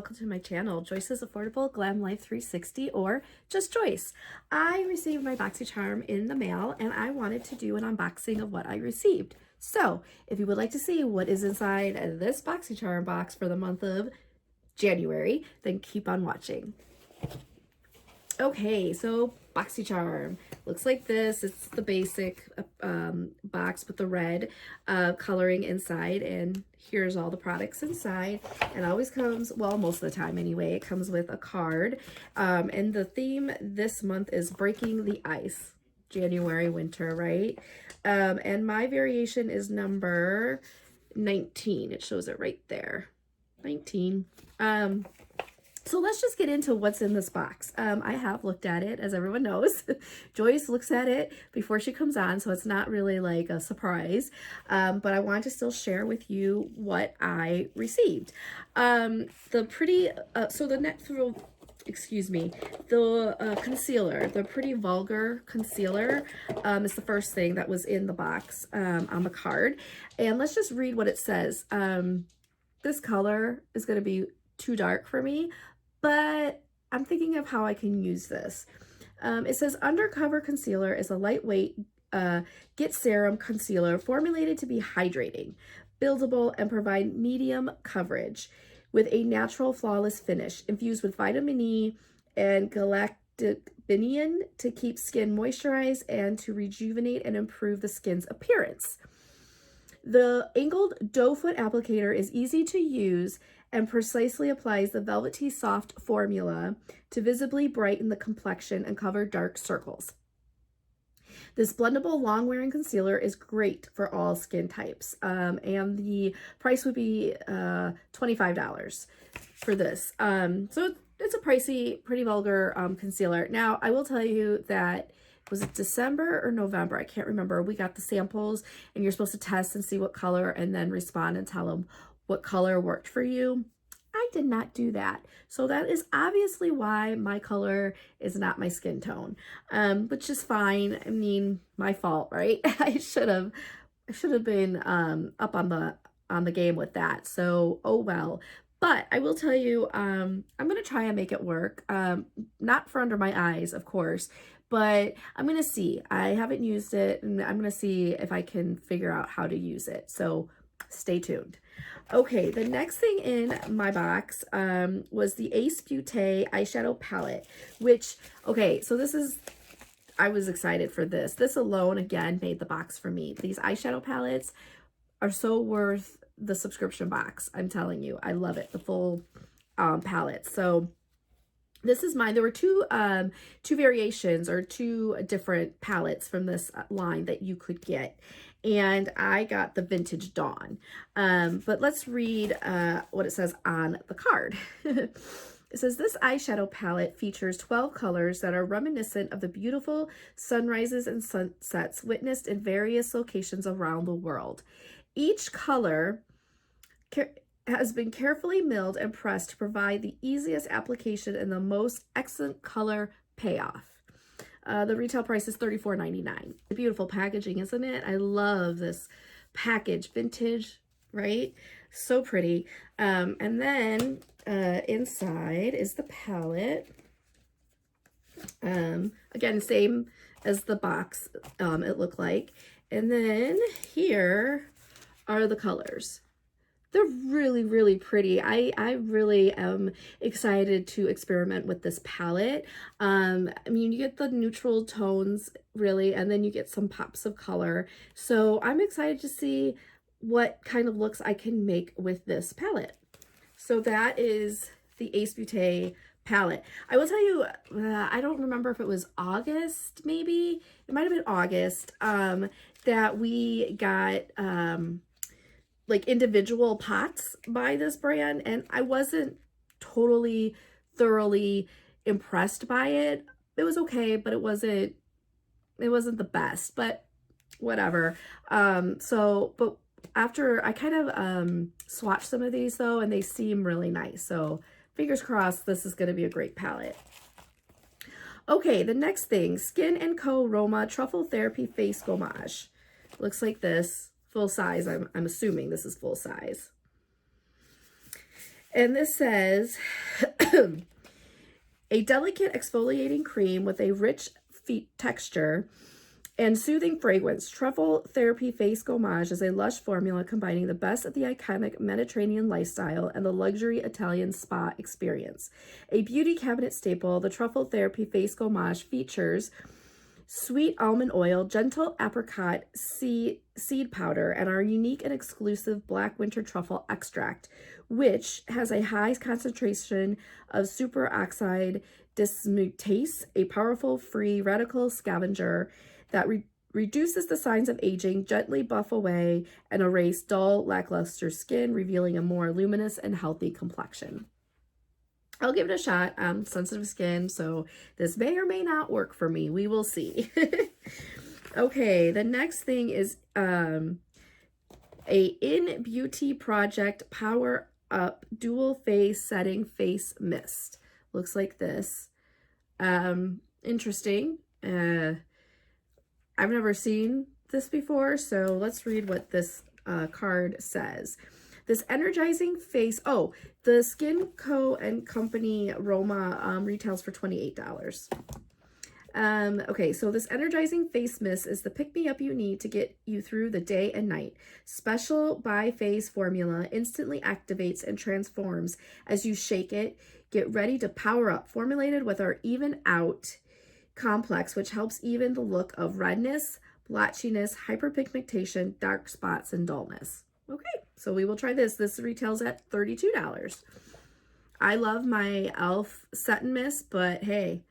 welcome to my channel, Joyce's Affordable Glam Life 360, or just Joyce. I received my Boxycharm in the mail and I wanted to do an unboxing of what I received. So if you would like to see what is inside this Boxycharm box for the month of January, then keep on watching. Okay, so Boxycharm looks like this. It's the basic box with the red coloring inside, and here's all the products inside. And always comes, well, most of the time anyway, it comes with a card. And the theme this month is Breaking the Ice, January, winter, right? And my variation is number 19. It shows it right there, 19. So let's just get into what's in this box. I have looked at it, as everyone knows. Joyce looks at it before she comes on, so it's not really like a surprise. But I want to still share with you what I received. Concealer, the Pretty Vulgar Concealer is the first thing that was in the box on the card. And let's just read what it says. This color is going to be too dark for me, but I'm thinking of how I can use this. It says Undercover Concealer is a lightweight Get Serum concealer formulated to be hydrating, buildable, and provide medium coverage with a natural flawless finish, infused with vitamin E and galactobinium to keep skin moisturized and to rejuvenate and improve the skin's appearance. The angled doe foot applicator is easy to use and precisely applies the velvety soft formula to visibly brighten the complexion and cover dark circles. This blendable long-wearing concealer is great for all skin types, and the price would be $25 for this. So it's a pricey, Pretty Vulgar concealer. Now, I will tell you that, was it December or November? I can't remember. We got the samples and you're supposed to test and see what color and then respond and tell them what color worked for you. I did not do that. So that is obviously why my color is not my skin tone, which is fine. I mean, my fault, right? I should have been up on the game with that. So, oh well. But I will tell you, I'm going to try and make it work. Not for under my eyes, of course, but I'm going to see. I haven't used it, and I'm going to see if I can figure out how to use it. So stay tuned. Okay, the next thing in my box was the Ace Beauté eyeshadow palette, which, okay, so this is, I was excited for this. This alone, again, made the box for me. These eyeshadow palettes are so worth the subscription box. I'm telling you, I love it, the full palette. So this is mine. There were two variations or two different palettes from this line that you could get. And I got the Vintage Dawn. But let's read what it says on the card. It says, this eyeshadow palette features 12 colors that are reminiscent of the beautiful sunrises and sunsets witnessed in various locations around the world. Each color has been carefully milled and pressed to provide the easiest application and the most excellent color payoff. The retail price is $34.99. Beautiful packaging, isn't it? I love this package, vintage, right? So pretty. And then inside is the palette. Again, same as the box it looked like. And then here are the colors. They're really, really pretty. I really am excited to experiment with this palette. I mean, you get the neutral tones, really, and then you get some pops of color. So I'm excited to see what kind of looks I can make with this palette. So that is the Ace Beauté palette. I will tell you, I don't remember if it was August, maybe. It might have been August, that we got like individual pots by this brand, and I wasn't totally thoroughly impressed by it. It was okay, but it wasn't the best, but whatever. But after I kind of swatched some of these though, and they seem really nice, so fingers crossed this is going to be a great palette. Okay, the next thing, Skin & Co. Roma Truffle Therapy Face Gommage. Looks like this. Full size. I'm assuming this is full size. And this says, a delicate exfoliating cream with a rich texture and soothing fragrance. Truffle Therapy Face Gommage is a lush formula combining the best of the iconic Mediterranean lifestyle and the luxury Italian spa experience. A beauty cabinet staple, the Truffle Therapy Face Gommage features sweet almond oil, gentle apricot seed powder, and our unique and exclusive black winter truffle extract, which has a high concentration of superoxide dismutase, a powerful free radical scavenger that reduces the signs of aging, gently buff away and erase dull, lackluster skin, revealing a more luminous and healthy complexion. I'll give it a shot. I'm sensitive skin, so this may or may not work for me. We will see. Okay, the next thing is a In Beauty Project Power Up Dual Phase Setting Face Mist. Looks like this. Interesting. I've never seen this before, so let's read what this card says. This energizing face, the Skin Co. and Company Roma retails for $28. Okay, so this energizing face mist is the pick-me-up you need to get you through the day and night. Special bi-phase formula instantly activates and transforms as you shake it. Get ready to power up. Formulated with our Even Out complex, which helps even the look of redness, blotchiness, hyperpigmentation, dark spots, and dullness. Okay, so we will try this. This retails at $32. I love my e.l.f. Set and Mist, but hey,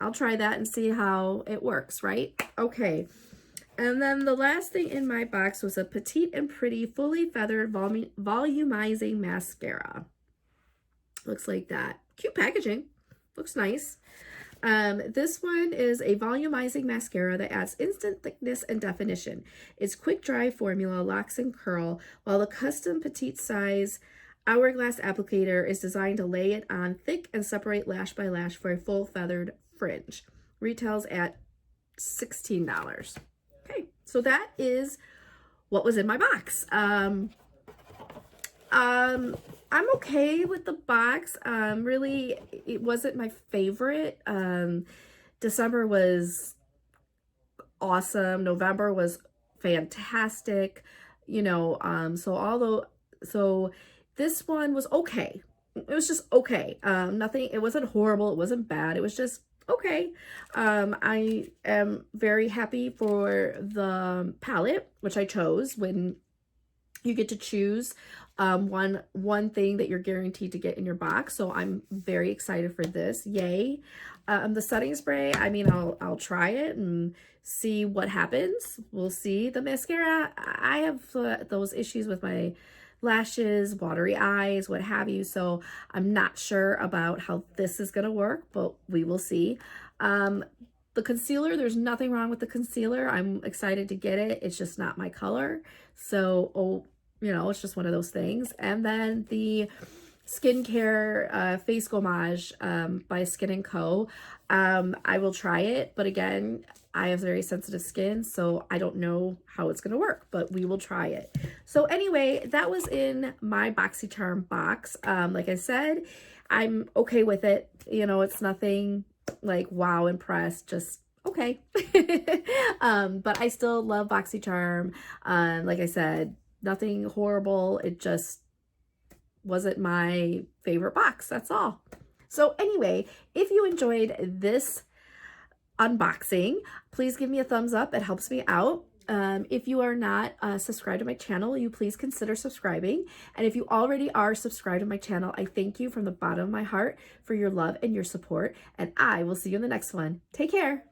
I'll try that and see how it works, right? Okay, and then the last thing in my box was a Petite and Pretty Fully Feathered Volumizing Mascara. Looks like that. Cute packaging. Looks nice. This one is a volumizing mascara that adds instant thickness and definition. Its quick dry formula locks and curl, while the custom petite size hourglass applicator is designed to lay it on thick and separate lash by lash for a full feathered fringe. Retails at $16. Okay, so that is what was in my box. I'm okay with the box. Really, it wasn't my favorite. December was awesome. November was fantastic. You know, so this one was okay. It was just okay. Nothing, it wasn't horrible. It wasn't bad. It was just okay. I am very happy for the palette, which I chose. When you get to choose one thing that you're guaranteed to get in your box. So I'm very excited for this. Yay. The setting spray, I mean, I'll try it and see what happens. We'll see. The mascara, I have those issues with my lashes, watery eyes, what have you. So I'm not sure about how this is going to work, but we will see. The concealer, there's nothing wrong with the concealer. I'm excited to get it. It's just not my color. So, you know, it's just one of those things. And then the skincare face gommage by Skin & Co. I will try it, but again, I have very sensitive skin, so I don't know how it's going to work, but we will try it. So anyway, that was in my Boxycharm box. Like I said, I'm okay with it. You know, it's nothing like wow, impressed, just okay. But I still love Boxycharm. Like I said, nothing horrible. It just wasn't my favorite box. That's all. So anyway, if you enjoyed this unboxing, please give me a thumbs up. It helps me out. If you are not subscribed to my channel, you please consider subscribing. And if you already are subscribed to my channel, I thank you from the bottom of my heart for your love and your support. And I will see you in the next one. Take care.